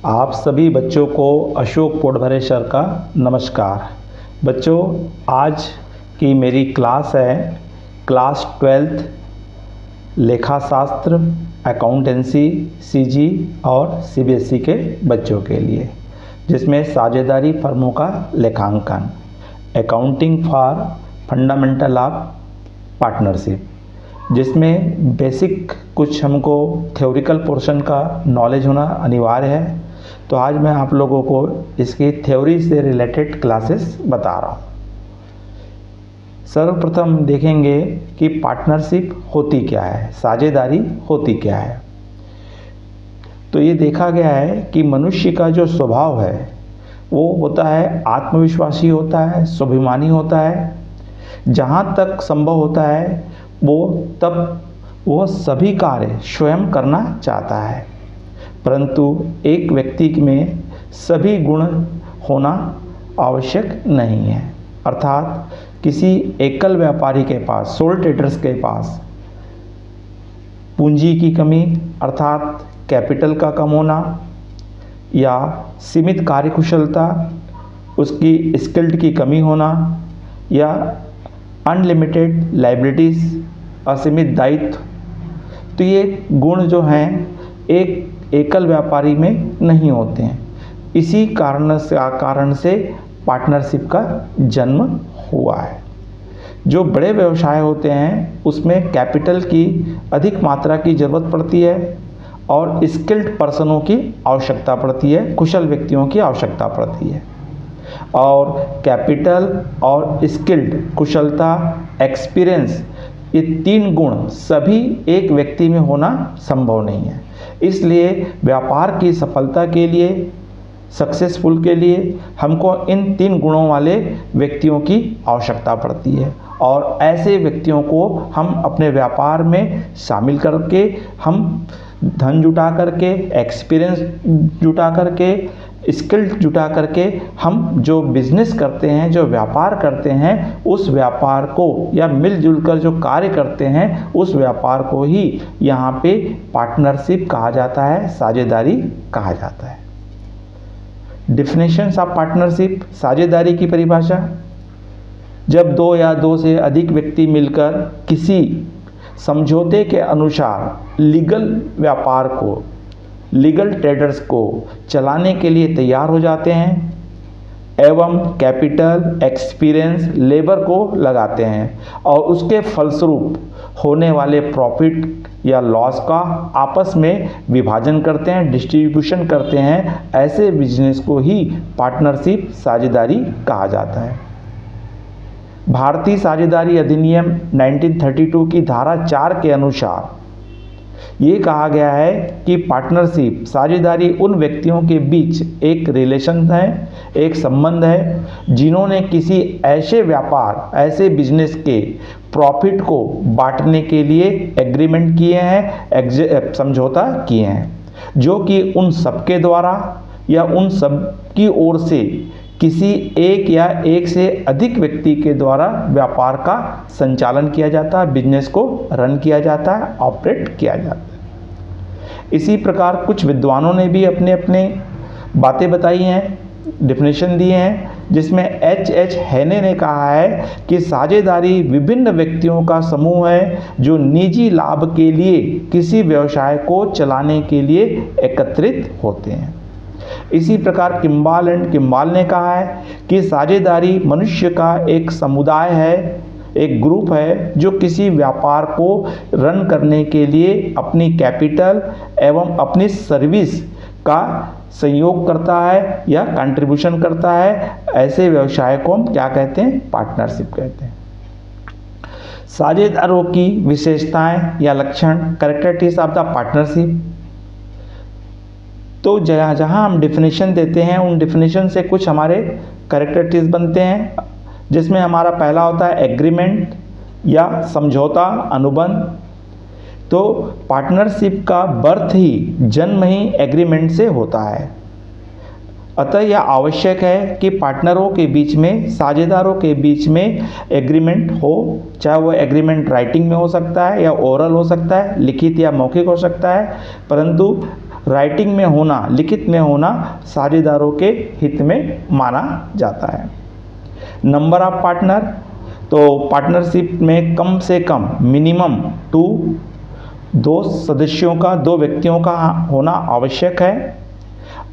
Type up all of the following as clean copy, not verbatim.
आप सभी बच्चों को अशोक पोडभरे सर का नमस्कार। बच्चों, आज की मेरी क्लास है क्लास 12th लेखा शास्त्र, अकाउंटेंसी, सीजी और सीबीएसई के बच्चों के लिए, जिसमें साझेदारी फर्मों का लेखांकन, accounting for fundamental of partnership, जिसमें बेसिक कुछ हमको थ्योरिकल पोर्शन का नॉलेज होना अनिवार्य है। तो आज मैं आप लोगों को इसकी थ्योरी से रिलेटेड क्लासेस बता रहा हूँ। सर्वप्रथम देखेंगे कि पार्टनरशिप होती क्या है, साझेदारी होती क्या है। तो ये देखा गया है कि मनुष्य का जो स्वभाव है वो होता है आत्मविश्वासी होता है, स्वाभिमानी होता है। जहाँ तक संभव होता है वो सभी कार्य स्वयं करना चाहता है, परंतु एक व्यक्ति में सभी गुण होना आवश्यक नहीं है। अर्थात किसी एकल व्यापारी के पास, सोल ट्रेडर्स के पास पूंजी की कमी अर्थात कैपिटल का कम होना या सीमित कार्यकुशलता, उसकी स्किल्ड की कमी होना या अनलिमिटेड लायबिलिटीज़, असीमित दायित्व, तो ये गुण जो हैं एक एकल व्यापारी में नहीं होते हैं। इसी कारण से पार्टनरशिप का जन्म हुआ है। जो बड़े व्यवसाय होते हैं उसमें कैपिटल की अधिक मात्रा की ज़रूरत पड़ती है और स्किल्ड पर्सनों की आवश्यकता पड़ती है, कुशल व्यक्तियों की आवश्यकता पड़ती है। और कैपिटल और स्किल्ड, कुशलता, एक्सपीरियंस, ये तीन गुण सभी एक व्यक्ति में होना संभव नहीं है। इसलिए व्यापार की सफलता के लिए, सक्सेसफुल के लिए हमको इन तीन गुणों वाले व्यक्तियों की आवश्यकता पड़ती है और ऐसे व्यक्तियों को हम अपने व्यापार में शामिल करके, हम धन जुटा करके, एक्सपीरियंस जुटा करके, स्किल जुटा करके हम जो बिजनेस करते हैं, जो व्यापार करते हैं, उस व्यापार को या मिलजुल कर जो कार्य करते हैं उस व्यापार को ही यहाँ पे पार्टनरशिप कहा जाता है, साझेदारी कहा जाता है। डिफिनेशंस ऑफ पार्टनरशिप, साझेदारी की परिभाषा: जब दो या दो से अधिक व्यक्ति मिलकर किसी समझौते के अनुसार लीगल ट्रेडर्स को चलाने के लिए तैयार हो जाते हैं एवं कैपिटल, एक्सपीरियंस, लेबर को लगाते हैं और उसके फलस्वरूप होने वाले प्रॉफिट या लॉस का आपस में विभाजन करते हैं, डिस्ट्रीब्यूशन करते हैं, ऐसे बिजनेस को ही पार्टनरशिप, साझेदारी कहा जाता है। भारतीय साझेदारी अधिनियम 1932 की धारा 4 के अनुसार ये कहा गया है कि पार्टनरशिप, साझेदारी उन व्यक्तियों के बीच एक रिलेशन है, एक संबंध है, जिन्होंने किसी ऐसे व्यापार, ऐसे बिजनेस के प्रॉफिट को बांटने के लिए एग्रीमेंट किए हैं, समझौता किए हैं, जो कि उन सबके द्वारा या उन सब की ओर से किसी एक या एक से अधिक व्यक्ति के द्वारा व्यापार का संचालन किया जाता है, बिजनेस को रन किया जाता है, ऑपरेट किया जाता है। इसी प्रकार कुछ विद्वानों ने भी अपने अपने बातें बताई हैं, डिफिनेशन दिए हैं, जिसमें H.H. हेने ने कहा है कि साझेदारी विभिन्न व्यक्तियों का समूह है जो निजी लाभ के लिए किसी व्यवसाय को चलाने के लिए एकत्रित होते हैं। इसी प्रकार किम्बाल ने कहा है कि साझेदारी मनुष्य का एक समुदाय है, एक ग्रुप है जो किसी व्यापार को रन करने के लिए अपनी कैपिटल एवं अपनी सर्विस का संयोग करता है या कंट्रीब्यूशन करता है। ऐसे व्यवसाय को हम क्या कहते हैं? पार्टनरशिप कहते हैं। साझेदारों की विशेषताएं या लक्षण, कैरेक्टरिस्टिक्स ऑफ द पार्टनरशिप। तो जहाँ हम डिफिनेशन देते हैं उन डिफिनेशन से कुछ हमारे कैरेक्टरिस्टिक्स बनते हैं, जिसमें हमारा पहला होता है एग्रीमेंट या समझौता, अनुबंध। तो पार्टनरशिप का बर्थ ही, जन्म ही एग्रीमेंट से होता है। अतः यह आवश्यक है कि पार्टनरों के बीच में, साझेदारों के बीच में एग्रीमेंट हो, चाहे वो एग्रीमेंट राइटिंग में हो सकता है या ओरल हो सकता है, लिखित या मौखिक हो सकता है, परंतु राइटिंग में होना, लिखित में होना साझेदारों के हित में माना जाता है। नंबर ऑफ पार्टनर, तो पार्टनरशिप में कम से कम मिनिमम 2 सदस्यों का, 2 व्यक्तियों का होना आवश्यक है।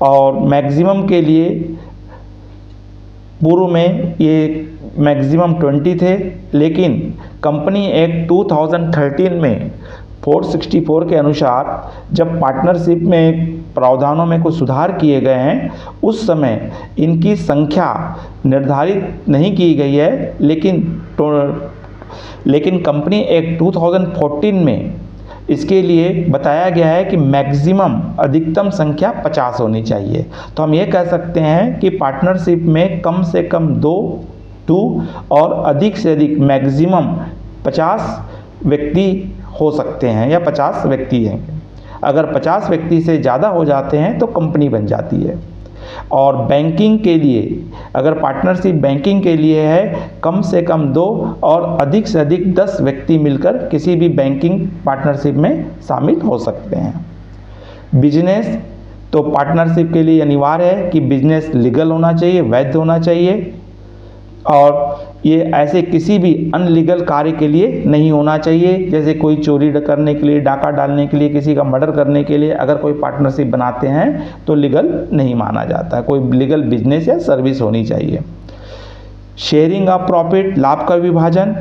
और मैक्सिमम के लिए पूर्व में ये मैक्सिमम 20 थे, लेकिन कंपनी एक्ट 2013 में 464 के अनुसार जब पार्टनरशिप में प्रावधानों में कुछ सुधार किए गए हैं, उस समय इनकी संख्या निर्धारित नहीं की गई है, लेकिन कंपनी एक्ट 2014 में इसके लिए बताया गया है कि मैक्सिमम, अधिकतम संख्या 50 होनी चाहिए। तो हम ये कह सकते हैं कि पार्टनरशिप में कम से कम 2 और अधिक से अधिक मैक्सिमम 50 व्यक्ति हो सकते हैं या 50 व्यक्ति हैं। अगर 50 व्यक्ति से ज़्यादा हो जाते हैं तो कंपनी बन जाती है। और बैंकिंग के लिए, अगर पार्टनरशिप बैंकिंग के लिए है, कम से कम 2 और अधिक से अधिक 10 व्यक्ति मिलकर किसी भी बैंकिंग पार्टनरशिप में शामिल हो सकते हैं। बिजनेस, तो पार्टनरशिप के लिए अनिवार्य है कि बिजनेस लीगल होना चाहिए, वैध होना चाहिए, और ये ऐसे किसी भी अनलीगल कार्य के लिए नहीं होना चाहिए। जैसे कोई चोरी करने के लिए, डाका डालने के लिए, किसी का मर्डर करने के लिए अगर कोई पार्टनरशिप बनाते हैं तो लीगल नहीं माना जाता है। कोई लीगल बिजनेस या सर्विस होनी चाहिए। शेयरिंग ऑफ प्रॉफिट, लाभ का विभाजन,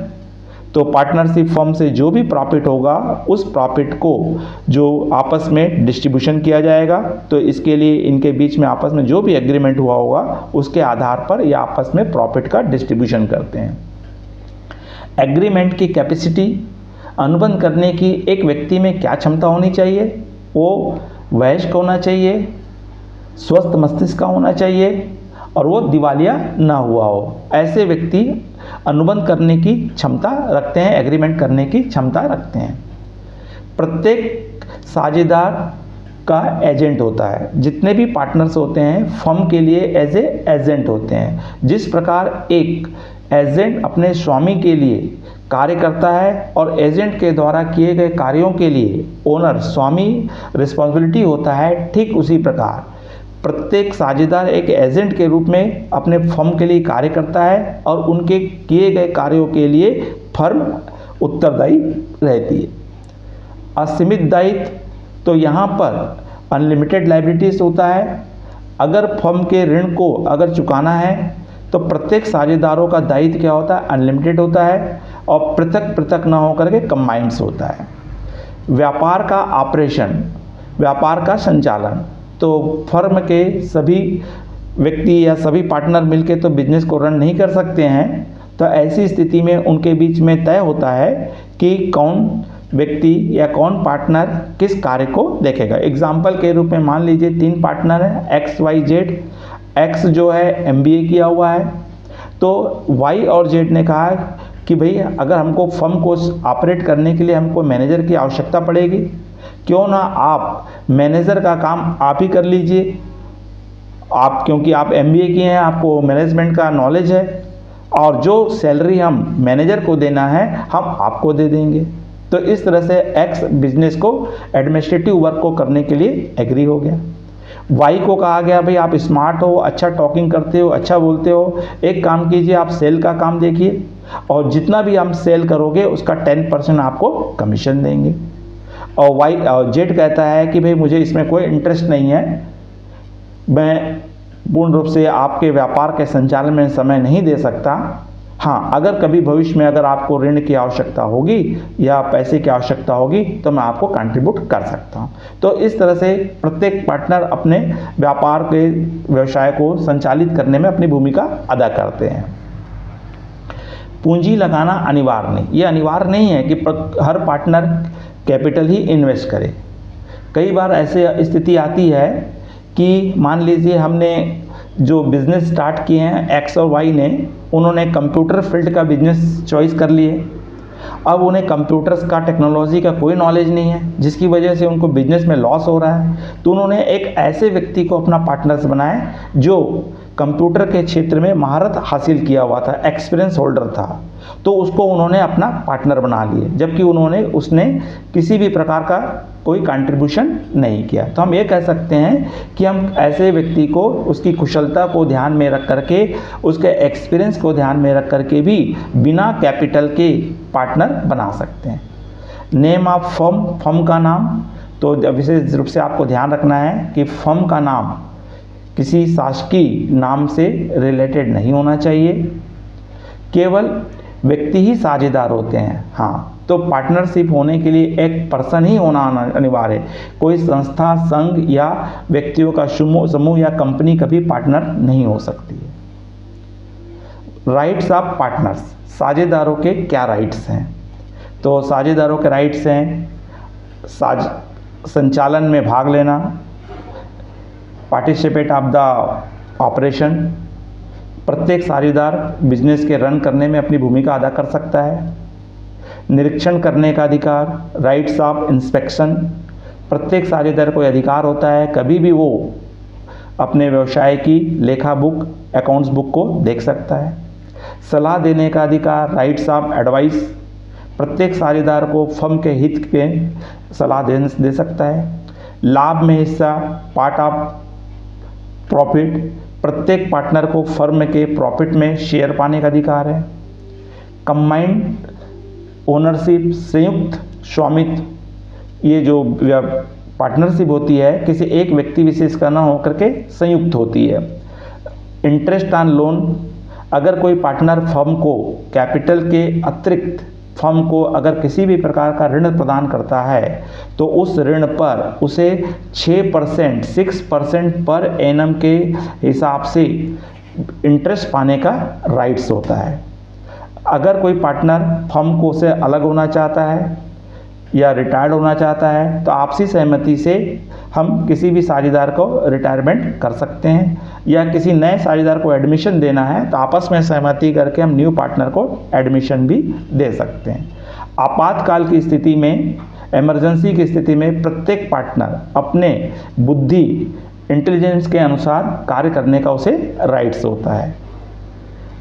तो पार्टनरशिप फर्म से जो भी प्रॉफिट होगा उस प्रॉफिट को जो आपस में डिस्ट्रीब्यूशन किया जाएगा। तो इसके लिए इनके बीच में आपस में जो भी एग्रीमेंट हुआ होगा उसके आधार पर ये आपस में प्रॉफिट का डिस्ट्रीब्यूशन करते हैं। एग्रीमेंट की कैपेसिटी, अनुबंध करने की एक व्यक्ति में क्या क्षमता होनी चाहिए, वो वयस्क होना चाहिए, स्वस्थ मस्तिष्क का होना चाहिए और वो दिवालिया ना हुआ हो। ऐसे व्यक्ति अनुबंध करने की क्षमता रखते हैं, एग्रीमेंट करने की क्षमता रखते हैं। प्रत्येक साझेदार का एजेंट होता है। जितने भी पार्टनर्स होते हैं फर्म के लिए एजेंट होते हैं। जिस प्रकार एक एजेंट अपने स्वामी के लिए कार्य करता है और एजेंट के द्वारा किए गए कार्यों के लिए ओनर, स्वामी रिस्पॉन्सिबिलिटी होता है, ठीक उसी प्रकार प्रत्येक साझेदार एक एजेंट के रूप में अपने फर्म के लिए कार्य करता है और उनके किए गए कार्यों के लिए फर्म उत्तरदायी रहती है। असीमित दायित्व, तो यहाँ पर अनलिमिटेड लायबिलिटीज होता है। अगर फर्म के ऋण को अगर चुकाना है तो प्रत्येक साझेदारों का दायित्व क्या होता है, अनलिमिटेड होता है और पृथक पृथक न होकर के कंबाइंड्स होता है। व्यापार का ऑपरेशन, व्यापार का संचालन, तो फर्म के सभी व्यक्ति या सभी पार्टनर मिलकर तो बिजनेस को रन नहीं कर सकते हैं। तो ऐसी स्थिति में उनके बीच में तय होता है कि कौन व्यक्ति या कौन पार्टनर किस कार्य को देखेगा। एग्जाम्पल के रूप में मान लीजिए 3 पार्टनर हैं, XYZ। X जो है MBA किया हुआ है, तो Y और Z ने कहा कि भाई अगर हमको फर्म को ऑपरेट करने के लिए हमको मैनेजर की आवश्यकता पड़ेगी, क्यों ना आप मैनेजर का काम आप ही कर लीजिए। आप क्योंकि आप MBA किए हैं, आपको मैनेजमेंट का नॉलेज है और जो सैलरी हम मैनेजर को देना है हम आपको दे देंगे। तो इस तरह से X बिजनेस को, एडमिनिस्ट्रेटिव वर्क को करने के लिए एग्री हो गया। Y को कहा गया भाई आप स्मार्ट हो, अच्छा टॉकिंग करते हो, अच्छा बोलते हो, एक काम कीजिए आप सेल का काम देखिए और जितना भी हम सेल करोगे उसका 10% आपको कमीशन देंगे। और Z कहता है कि भाई मुझे इसमें कोई इंटरेस्ट नहीं है, मैं पूर्ण रूप से आपके व्यापार के संचालन में समय नहीं दे सकता। हाँ, अगर कभी भविष्य में अगर आपको ऋण की आवश्यकता होगी या पैसे की आवश्यकता होगी तो मैं आपको कंट्रीब्यूट कर सकता हूँ। तो इस तरह से प्रत्येक पार्टनर अपने व्यापार के व्यवसाय को संचालित करने में अपनी भूमिका अदा करते हैं। पूंजी लगाना अनिवार्य नहीं, ये अनिवार्य नहीं है कि हर पार्टनर कैपिटल ही इन्वेस्ट करे। कई बार ऐसे स्थिति आती है कि मान लीजिए हमने जो बिज़नेस स्टार्ट किए हैं X और Y ने, उन्होंने कंप्यूटर फील्ड का बिजनेस चॉइस कर लिए। अब उन्हें कंप्यूटर्स का, टेक्नोलॉजी का कोई नॉलेज नहीं है, जिसकी वजह से उनको बिजनेस में लॉस हो रहा है। तो उन्होंने एक ऐसे व्यक्ति को अपना पार्टनर्स बनाया जो कंप्यूटर के क्षेत्र में महारत हासिल किया हुआ था, एक्सपीरियंस होल्डर था। तो उसको उन्होंने अपना पार्टनर बना लिए, जबकि उसने किसी भी प्रकार का कोई कंट्रीब्यूशन नहीं किया। तो हम ये कह सकते हैं कि हम ऐसे व्यक्ति को उसकी कुशलता को ध्यान में रख करके, उसके एक्सपीरियंस को ध्यान में रख करके भी बिना कैपिटल के पार्टनर बना सकते हैं। नेम ऑफ फर्म, फर्म का नाम, तो विशेष रूप से आपको ध्यान रखना है कि फर्म का नाम किसी शासकीय नाम से रिलेटेड नहीं होना चाहिए। केवल व्यक्ति ही साझेदार होते हैं। हाँ, तो पार्टनरशिप होने के लिए एक पर्सन ही होना अनिवार्य है। कोई संस्था, संघ या व्यक्तियों का समूह या कंपनी कभी पार्टनर नहीं हो सकती है। राइट्स ऑफ पार्टनर्स, साझेदारों के क्या राइट्स हैं? तो साझेदारों के राइट्स हैं संचालन में भाग लेना, पार्टिसिपेट ऑफ द ऑपरेशन, प्रत्येक साझेदार बिजनेस के रन करने में अपनी भूमिका अदा कर सकता है। निरीक्षण करने का अधिकार, राइट्स ऑफ इंस्पेक्शन, प्रत्येक साझेदार को अधिकार होता है कभी भी वो अपने व्यवसाय की लेखा बुक, अकाउंट्स बुक को देख सकता है। सलाह देने का अधिकार, राइट्स ऑफ एडवाइस, प्रत्येक साझेदार को फर्म के हित में सलाह दे सकता है। लाभ में हिस्सा, पार्ट ऑफ प्रॉफिट, प्रत्येक पार्टनर को फर्म के प्रॉफिट में शेयर पाने का अधिकार है। कंबाइंड ओनरशिप, संयुक्त स्वामित्व, ये जो पार्टनरशिप होती है किसी एक व्यक्ति विशेष का न होकर के संयुक्त होती है। इंटरेस्ट ऑन लोन, अगर कोई पार्टनर फर्म को कैपिटल के अतिरिक्त फर्म को अगर किसी भी प्रकार का ऋण प्रदान करता है तो उस ऋण पर उसे 6% पर एनम के हिसाब से इंटरेस्ट पाने का राइट्स होता है। अगर कोई पार्टनर फर्म को से अलग होना चाहता है या रिटायर्ड होना चाहता है तो आपसी सहमति से हम किसी भी साझेदार को रिटायरमेंट कर सकते हैं, या किसी नए साझेदार को एडमिशन देना है तो आपस में सहमति करके हम न्यू पार्टनर को एडमिशन भी दे सकते हैं। आपातकाल की स्थिति में, इमरजेंसी की स्थिति में प्रत्येक पार्टनर अपने बुद्धि, इंटेलिजेंस के अनुसार कार्य करने का उसे राइट्स होता है।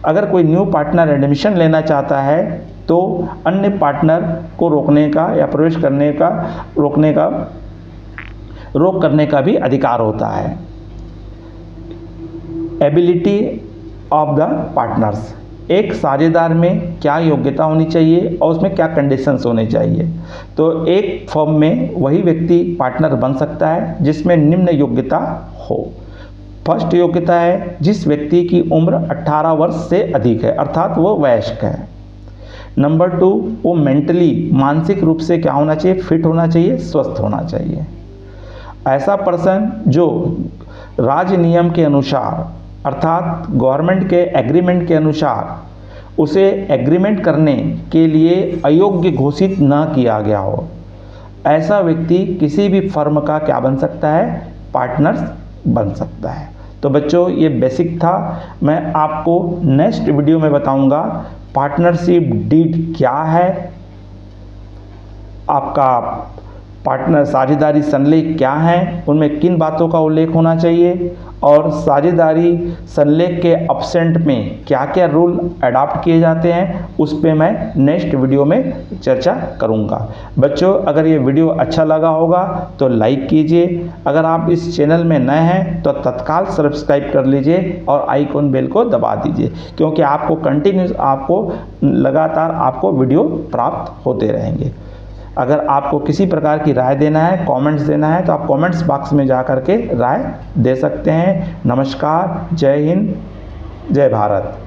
अगर कोई न्यू पार्टनर एडमिशन लेना चाहता है तो अन्य पार्टनर को रोकने का या प्रवेश करने का, रोक करने का भी अधिकार होता है। एबिलिटी ऑफ द पार्टनर्स, एक साझेदार में क्या योग्यता होनी चाहिए और उसमें क्या कंडीशंस होने चाहिए। तो एक फर्म में वही व्यक्ति पार्टनर बन सकता है जिसमें निम्न योग्यता हो। फर्स्ट योग्यता है जिस व्यक्ति की उम्र 18 वर्ष से अधिक है, अर्थात वो वयस्क है। नंबर 2, वो मेंटली, मानसिक रूप से क्या होना चाहिए? फिट होना चाहिए, स्वस्थ होना चाहिए। ऐसा पर्सन जो राज्य नियम के अनुसार अर्थात गवर्नमेंट के एग्रीमेंट के अनुसार उसे एग्रीमेंट करने के लिए अयोग्य घोषित न किया गया हो, ऐसा व्यक्ति किसी भी फर्म का क्या बन सकता है? पार्टनर बन सकता है। तो बच्चों, ये बेसिक था। मैं आपको नेक्स्ट वीडियो में बताऊंगा पार्टनरशिप डीड क्या है, आपका पार्टनर साझेदारी संलेख क्या है, उनमें किन बातों का उल्लेख होना चाहिए, और साझेदारी संलेख के अब्सेंट में क्या क्या रूल अडॉप्ट किए जाते हैं, उस पे मैं नेक्स्ट वीडियो में चर्चा करूंगा। बच्चों, अगर ये वीडियो अच्छा लगा होगा तो लाइक कीजिए। अगर आप इस चैनल में नए हैं तो तत्काल सब्सक्राइब कर लीजिए और आइकॉन बेल को दबा दीजिए, क्योंकि आपको कंटिन्यूस लगातार आपको वीडियो प्राप्त होते रहेंगे। अगर आपको किसी प्रकार की राय देना है, कमेंट्स देना है, तो आप कमेंट्स बॉक्स में जा कर के राय दे सकते हैं। नमस्कार, जय हिंद, जय भारत।